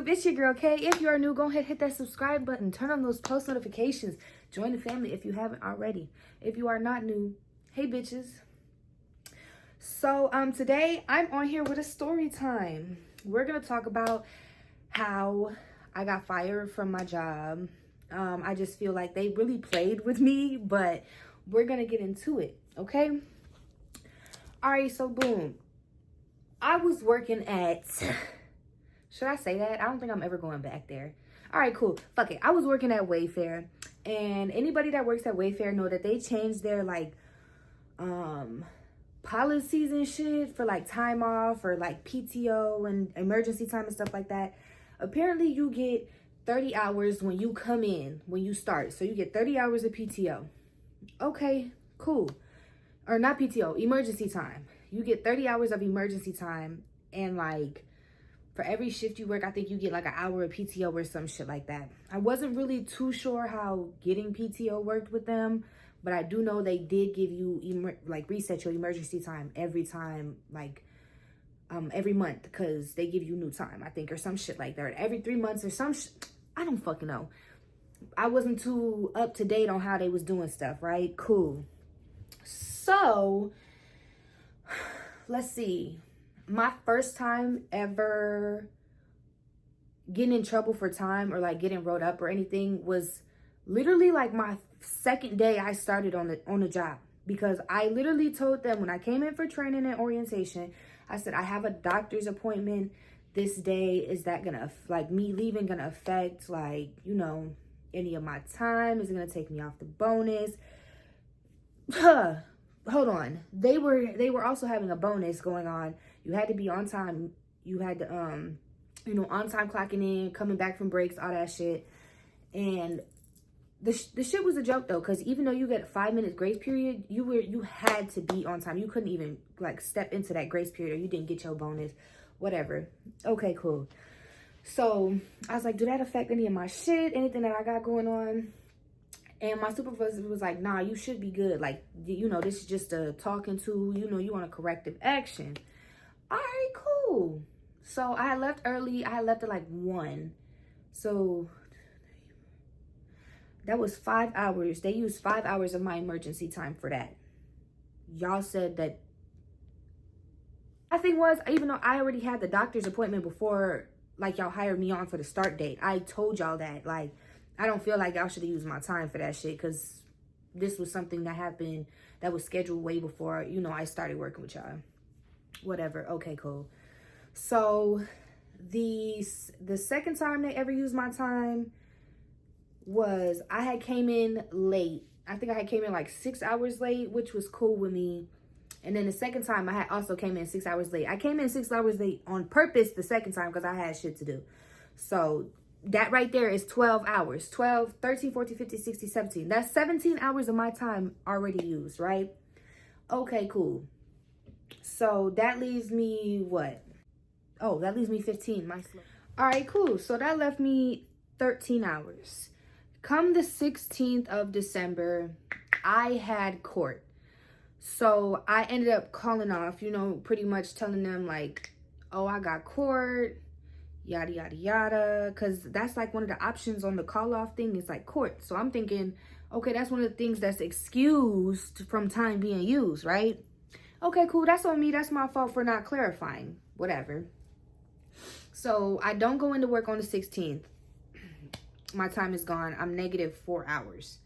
YouTube? It's your girl Kay. If you are new, go ahead, hit that subscribe button. Turn on those post notifications. Join the family if you haven't already. If you are not new, hey bitches. So today I'm on here with a story time. We're gonna talk about how I got fired from my job. I just feel like they really played with me, but we're gonna get into it, okay? All right, so boom. I was working at, should I say that? I don't think I'm ever going back there. All right, cool. Fuck it. I was working at Wayfair, and anybody that works at Wayfair know that they changed their like policies and shit for like time off or like PTO and emergency time and stuff like that. Apparently you get 30 hours when you come in, when you start. So you get 30 hours of PTO. Okay, cool. Or not PTO, emergency time. You get 30 hours of emergency time, and like for every shift you work, I think you get like an hour of PTO or some shit like that. I wasn't really too sure how getting PTO worked with them, but I do know they did give you like reset your emergency time every time, like every month, because they give you new time, I think, or some shit like that. Every 3 months or some shit. I don't fucking know. I wasn't too up to date on how they was doing stuff, right? Cool. So let's see. My first time ever getting in trouble for time or like getting wrote up or anything was literally like my second day I started on the job, because I literally told them when I came in for training and orientation, I said, I have a doctor's appointment this day. Is that gonna, like, me leaving gonna affect, like, you know, any of my time? Is it gonna take me off the bonus? Hold on. They were also having a bonus going on. You had to be on time. You had to on time clocking in, coming back from breaks, all that shit. And the shit was a joke though, because even though you get a 5 minute grace period, you had to be on time. You couldn't even like step into that grace period, or you didn't get your bonus, whatever. Okay, cool. So I was like, do that affect any of my shit, anything that I got going on? And my supervisor was like, nah, you should be good. Like, you know, this is just a talking to, you know, you want a corrective action. All right, cool. So I left early. I left at like 1. So that was 5 hours. They used 5 hours of my emergency time for that. Y'all said that. My thing was, even though I already had the doctor's appointment before, like, y'all hired me on for the start date, I told y'all that, like, I don't feel like y'all should have used my time for that shit, because this was something that happened that was scheduled way before, you know, I started working with y'all. Whatever. Okay, cool. So the second time they ever used my time was I had came in late. I think I had came in like 6 hours late, which was cool with me. And then the second time I had also came in 6 hours late. I came in 6 hours late on purpose the second time because I had shit to do. So that right there is 12 hours. 12, 13, 14, 15, 16, 17. That's 17 hours of my time already used, right? Okay, cool. So that leaves me what? Oh, that leaves me 15. All right, cool. So that left me 13 hours. Come the 16th of December, I had court. So I ended up calling off, you know, pretty much telling them like, oh, I got court, yada, yada, yada. Because that's like one of the options on the call off thing is like court. So I'm thinking, okay, that's one of the things that's excused from time being used, right? Okay, cool. That's on me. That's my fault for not clarifying. Whatever. So I don't go into work on the 16th. My time is gone. I'm negative 4 hours.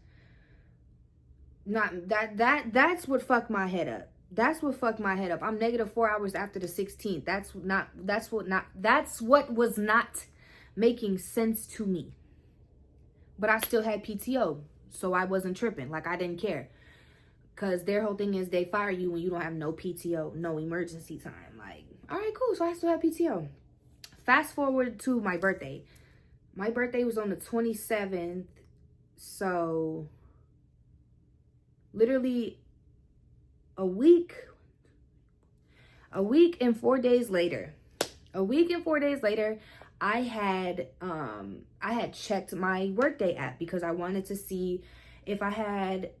Not that's what fucked my head up. That's what fucked my head up. I'm negative 4 hours after the 16th. That's what was not making sense to me. But I still had PTO, so I wasn't tripping. Like, I didn't care. Because their whole thing is they fire you when you don't have no PTO, no emergency time. Like, all right, cool. So I still have PTO. Fast forward to my birthday. My birthday was on the 27th. So literally a week and 4 days later, I had checked my workday app because I wanted to see if I had,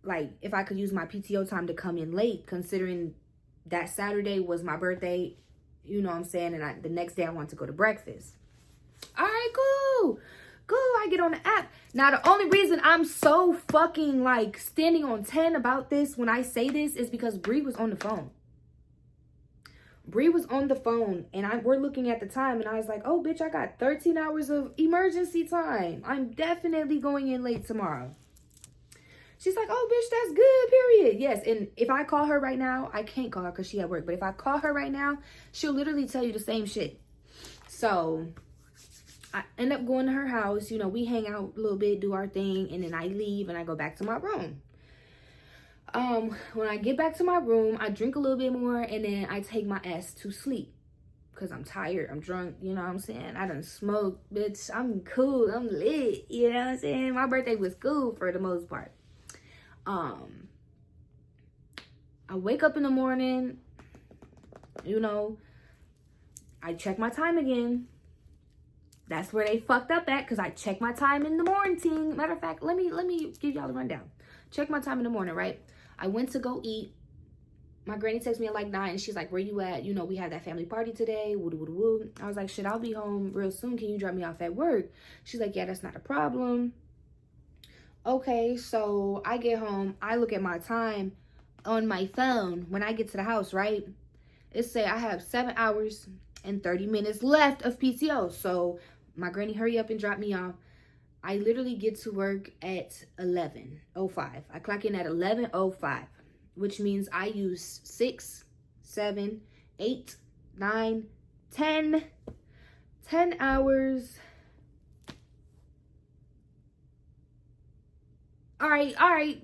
like, if I could use my PTO time to come in late, considering that Saturday was my birthday, you know what I'm saying, and the next day I wanted to go to breakfast. get on the app. Now, the only reason I'm so fucking like standing on 10 about this when I say this is because Bree was on the phone. Bree was on the phone, and we're looking at the time, and I was like, oh, bitch, I got 13 hours of emergency time. I'm definitely going in late tomorrow. She's like, oh, bitch, that's good, period. Yes, and if I call her right now, I can't call her because she at work. But if I call her right now, she'll literally tell you the same shit. So I end up going to her house. You know, we hang out a little bit, do our thing, and then I leave, and I go back to my room. When I get back to my room, I drink a little bit more, and then I take my ass to sleep. Because I'm tired, I'm drunk, you know what I'm saying? I done smoked, bitch. I'm cool, I'm lit, you know what I'm saying? My birthday was cool for the most part. I wake up in the morning, you know, I check my time again. That's where they fucked up at, because I check my time in the morning. Matter of fact, let me give y'all the rundown. Check my time in the morning, right? I went to go eat. My granny texted me at like 9, and she's like, where you at? You know, we had that family party today. Woo, woo, woo. I was like, shit, I'll be home real soon. Can you drop me off at work? She's like, yeah, that's not a problem. Okay, so I get home. I look at my time on my phone when I get to the house, right? It say I have 7 hours and 30 minutes left of PTO. So my granny hurry up and drop me off. I literally get to work at 11:05. I clock in at 11:05, which means I use 6, 7, 8, 9, 10 hours. All right.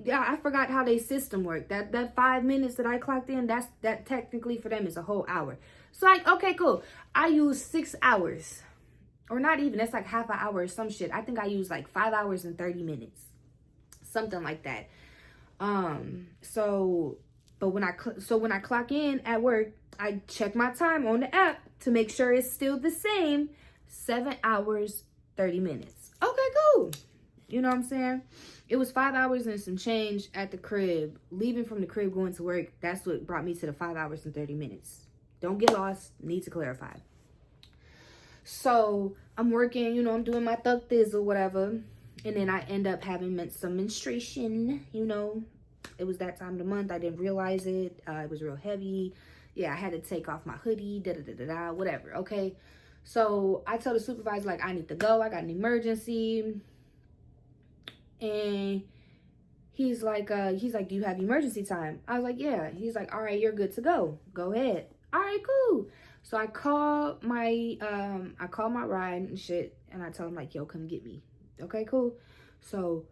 Yeah, I forgot how they system worked. That 5 minutes that I clocked in, that technically for them is a whole hour. So like, okay, cool. I use 6 hours. Or not even, that's like half an hour or some shit. I think I used like 5 hours and 30 minutes. Something like that. When I clock in at work, I check my time on the app to make sure it's still the same. 7 hours, 30 minutes. Okay, cool. You know what I'm saying? It was 5 hours and some change at the crib. Leaving from the crib, going to work. That's what brought me to the 5 hours and 30 minutes. Don't get lost. Need to clarify. So I'm working, you know, I'm doing my thug thiz or whatever. And then I end up having some menstruation, you know. It was that time of the month. I didn't realize it. It was real heavy. Yeah, I had to take off my hoodie, whatever, okay? So I tell the supervisor, like, I need to go. I got an emergency. And he's like, do you have emergency time? I was like, yeah. He's like, all right, you're good to go. Go ahead. All right, cool. So I call my ride and shit, and I tell him like, yo, come get me. Okay, cool. So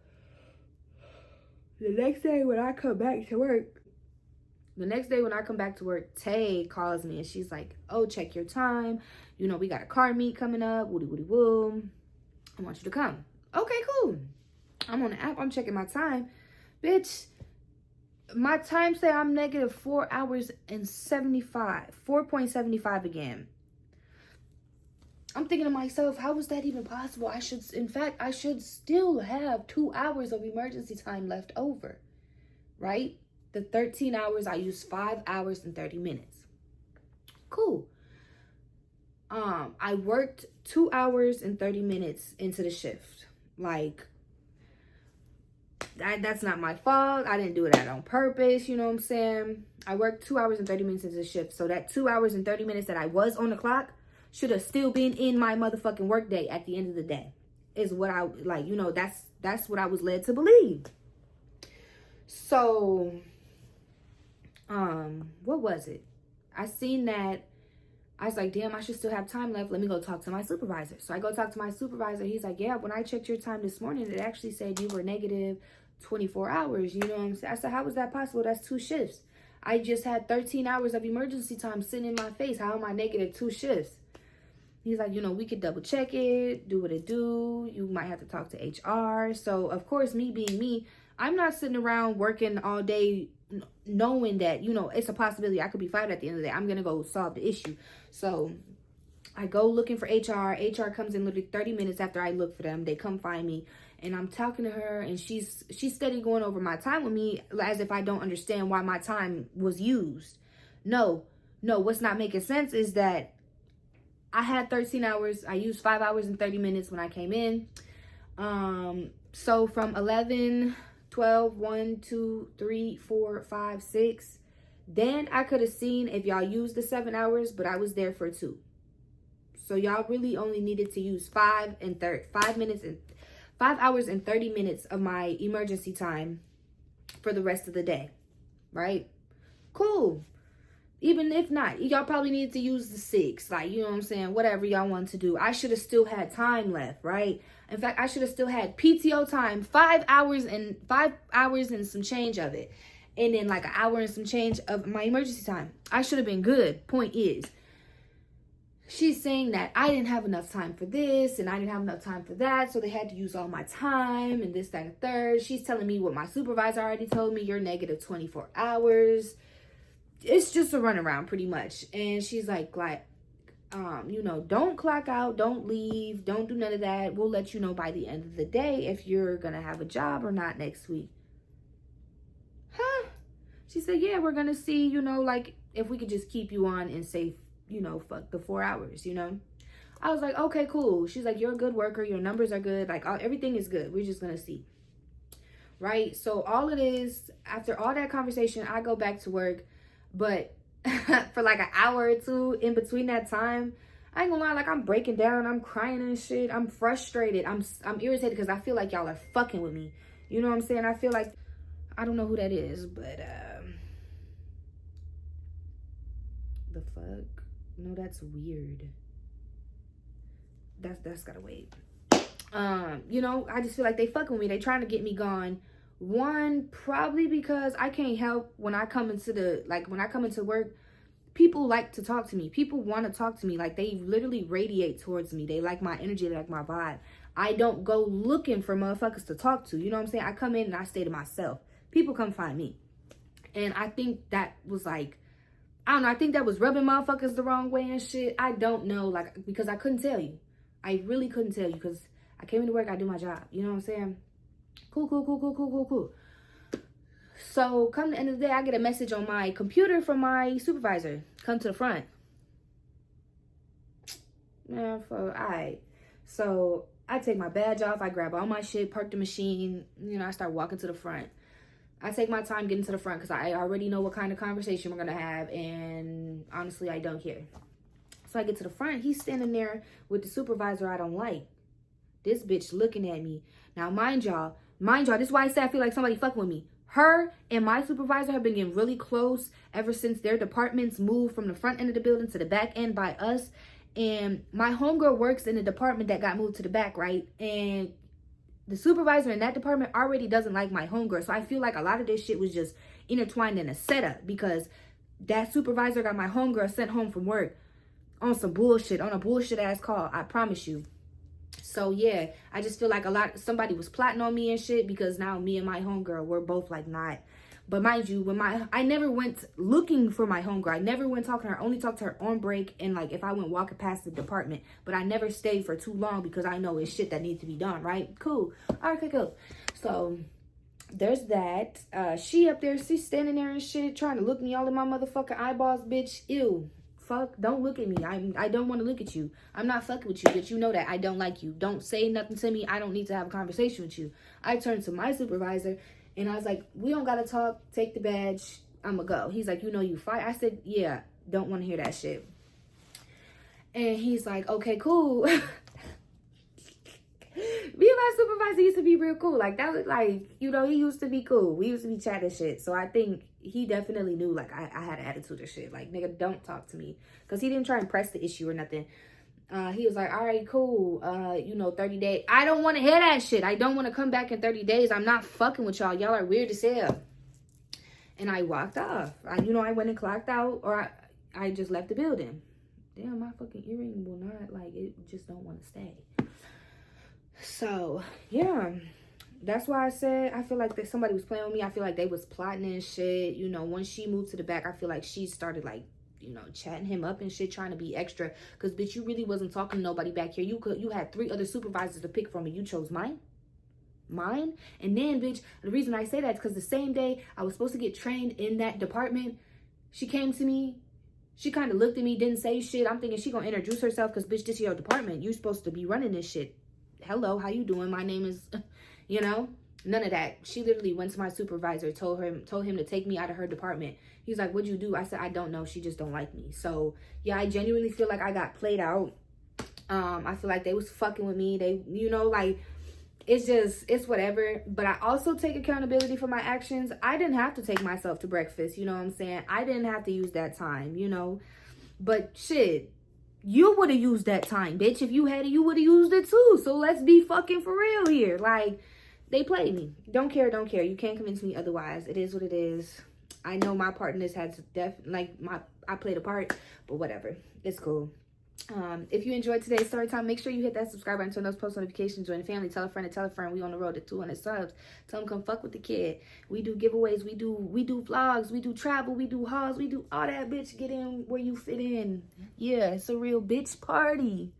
the next day when I come back to work, Tay calls me and she's like, oh, check your time. You know, we got a car meet coming up. Woody woody woo. I want you to come. Okay, cool. I'm on the app. I'm checking my time. Bitch, my time say I'm negative 4 hours and 4.75 again. I'm thinking to myself, how is that even possible? I should still have 2 hours of emergency time left over, right? The 13 hours, I use 5 hours and 30 minutes. Cool. I worked 2 hours and 30 minutes into the shift. Like, that's not my fault. I didn't do it on purpose. You know what I'm saying? I worked 2 hours and 30 minutes into the shift. So that 2 hours and 30 minutes that I was on the clock should have still been in my motherfucking work day at the end of the day. Is what I, like, you know, that's what I was led to believe. So, what was it? I seen that. I was like, damn, I should still have time left. Let me go talk to my supervisor. So I go talk to my supervisor. He's like, yeah, when I checked your time this morning, it actually said you were negative 24 hours. You know what I'm saying? I said, how is that possible? That's 2 shifts. I just had 13 hours of emergency time sitting in my face. How am I negative 2 shifts? He's like, you know, we could double check it, do what it do. You might have to talk to HR. So, of course, me being me, I'm not sitting around working all day knowing that, you know, it's a possibility I could be fired at the end of the day. I'm going to go solve the issue. So I go looking for HR. HR comes in literally 30 minutes after I look for them. They come find me. And I'm talking to her, and she's steady going over my time with me as if I don't understand why my time was used. No, what's not making sense is that I had 13 hours. I used 5 hours and 30 minutes when I came in. So from 11, 12, 1, 2, 3, 4, 5, 6. Then I could have seen if y'all used the 7 hours, but I was there for 2. So y'all really only needed to use 5 hours and 30 minutes of my emergency time for the rest of the day, right? Cool. Even if not, y'all probably needed to use the 6, like, you know what I'm saying? Whatever y'all want to do. I should have still had time left, right? In fact, I should have still had PTO time, 5 hours and some change of it. And then like an hour and some change of my emergency time. I should have been good. Point is, she's saying that I didn't have enough time for this and I didn't have enough time for that. So they had to use all my time and this, that, and third. She's telling me what my supervisor already told me. You're negative 24 hours. It's just a runaround pretty much. And she's like, you know, don't clock out, don't leave, don't do none of that. We'll let you know by the end of the day if you're going to have a job or not next week. Huh? She said, yeah, we're going to see, you know, like if we could just keep you on and say, you know, fuck the 4 hours, you know? I was like, okay, cool. She's like, you're a good worker. Your numbers are good. Like everything is good. We're just going to see. Right? So all it is, after all that conversation, I go back to work. But for like an hour or two in between that time, I ain't gonna lie, like I'm breaking down, I'm crying and shit, I'm frustrated, I'm irritated because I feel like y'all are fucking with me. You know what I'm saying? I feel like, I don't know who that is, but the fuck? No, that's weird. That's gotta wait. You know, I just feel like they fucking with me. They trying to get me gone. One, probably because I can't help when I come into work, people like to talk to me. People want to talk to me. Like they literally radiate towards me. They like my energy, they like my vibe. I don't go looking for motherfuckers to talk to. You know what I'm saying? I come in and I stay to myself. People come find me. And I think that was like, I don't know. I think that was rubbing motherfuckers the wrong way and shit. I don't know. Like, because I couldn't tell you. I really couldn't tell you because I came into work, I do my job. You know what I'm saying? Cool. So come the end of the day, I get a message on my computer from my supervisor. Come to the front. Man, alright. So I take my badge off, I grab all my shit, park the machine, you know, I start walking to the front. I take my time getting to the front because I already know what kind of conversation we're gonna have, and honestly I don't care. So I get to the front, he's standing there with the supervisor I don't like. This bitch looking at me. Now mind y'all, this is why I say I feel like somebody fucking with me. Her and my supervisor have been getting really close ever since their departments moved from the front end of the building to the back end by us. And my homegirl works in the department that got moved to the back, right? And the supervisor in that department already doesn't like my homegirl. So I feel like a lot of this shit was just intertwined in a setup because that supervisor got my homegirl sent home from work on some bullshit, on a bullshit ass call. I promise you. So yeah, I just feel like somebody was plotting on me and shit because now me and my homegirl, we're both like not. But mind you, I never went looking for my homegirl. I never went talking to her. I only talked to her on break and like if I went walking past the department. But I never stayed for too long because I know it's shit that needs to be done, right? Cool. All right, cool. So there's that. She up there, she's standing there and shit, trying to look me all in my motherfucking eyeballs, bitch. Ew. Fuck, don't look at me. I don't want to look at you. I'm not fucking with you, bitch. You know that. I don't like you. Don't say nothing to me. I don't need to have a conversation with you. I turned to my supervisor and I was like, we don't gotta talk. Take the badge. I'ma go. He's like, you know you fight. I said, yeah, don't want to hear that shit. And he's like, okay, cool. Me and my supervisor used to be real cool. Like, that was like, you know, he used to be cool. We used to be chatting shit. So I think he definitely knew, like, I had an attitude or shit. Like, nigga, don't talk to me. Because he didn't try and press the issue or nothing. He was like, all right, cool. 30 days. I don't want to hear that shit. I don't want to come back in 30 days. I'm not fucking with y'all. Y'all are weird as hell. And I walked off. I went and clocked out. Or I just left the building. Damn, my fucking earring will not, like, it just don't want to stay. So, yeah, that's why I said I feel like that somebody was playing with me. I feel like they was plotting and shit. You know, once she moved to the back, I feel like she started, like, you know, chatting him up and shit, trying to be extra. Because, bitch, you really wasn't talking to nobody back here. You had 3 other supervisors to pick from, and you chose mine. And then, bitch, the reason I say that is because the same day I was supposed to get trained in that department, she came to me. She kind of looked at me, didn't say shit. I'm thinking she gonna introduce herself because, bitch, this is your department. You supposed to be running this shit. hello, how you doing? My name is, you know, none of that. She literally went to my supervisor, told him to take me out of her department. He's like, what'd you do? I said, I don't know. She just don't like me. So yeah, I genuinely feel like I got played out. I feel like they was fucking with me. They, you know, like, it's whatever. But I also take accountability for my actions. I didn't have to take myself to breakfast. You know what I'm saying? I didn't have to use that time, you know. But shit, you would have used that time, bitch. If you had it, you would have used it too. So let's be fucking for real here. Like, they played me. Don't care, don't care. You can't convince me otherwise. It is what it is. I know my part in this has I played a part, but whatever. It's cool. If you enjoyed today's story time, make sure you hit that subscribe button, turn those post notifications, join the family, tell a friend and tell a friend. We on the road to 200 subs. Tell them come fuck with the kid. We do giveaways, we do vlogs, we do travel, we do hauls, we do all that, bitch. Get in where you fit in. Yeah, it's a real bitch party.